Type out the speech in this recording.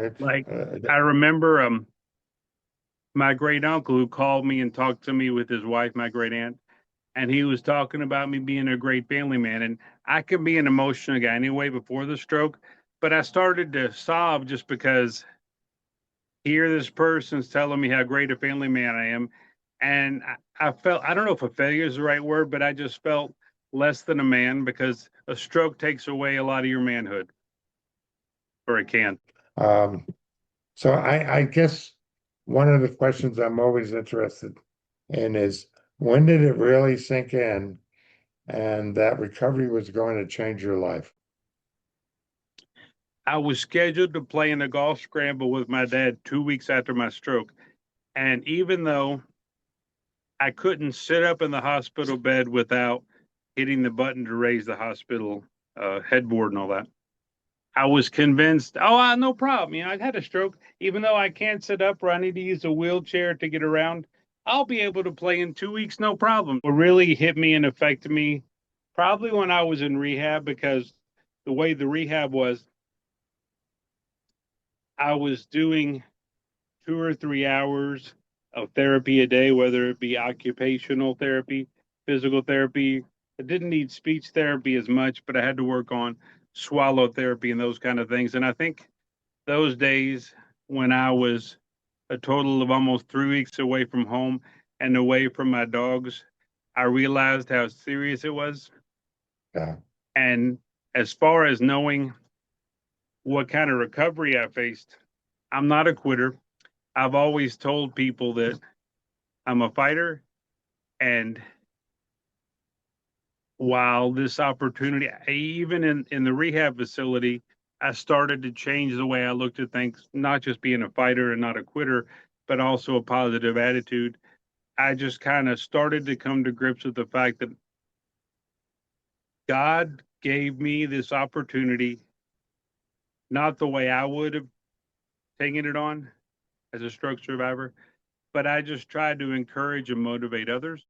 It's Like I remember my great uncle who called me and talked to me with his wife, my great aunt, and he was talking about me being a great family man. And I can be an emotional guy anyway before the stroke, but I started to sob just because here this person's telling me how great a family man I am. And I felt, I don't know if a failure is the right word, but I just felt less than a man because a stroke takes away a lot of your manhood, or it can. um, so I guess one of the questions I'm always interested in is when did it really sink in and that recovery was going to change your life? I was scheduled to play in a golf scramble with my dad 2 weeks after my stroke. And even though I couldn't sit up in the hospital bed without hitting the button to raise the hospital headboard and all that, I was convinced, oh, no problem. I'd had a stroke. Even though I can't sit up or I need to use a wheelchair to get around, I'll be able to play in 2 weeks, no problem. What really hit me and affected me probably when I was in rehab, because the way the rehab was, I was doing 2 or 3 hours of therapy a day, whether it be occupational therapy, physical therapy. I didn't need speech therapy as much, but I had to work on swallow therapy and those kind of things. And I think those days when I was a total of almost 3 weeks away from home and away from my dogs, I realized how serious it was. Yeah. And as far as knowing what kind of recovery I faced, I'm not a quitter. I've always told people that I'm a fighter. And while this opportunity, even in the rehab facility, I started to change the way I looked at things, not just being a fighter and not a quitter, but also a positive attitude. I just kind of started to come to grips with the fact that God gave me this opportunity, not the way I would have taken it on as a stroke survivor, but I just tried to encourage and motivate others.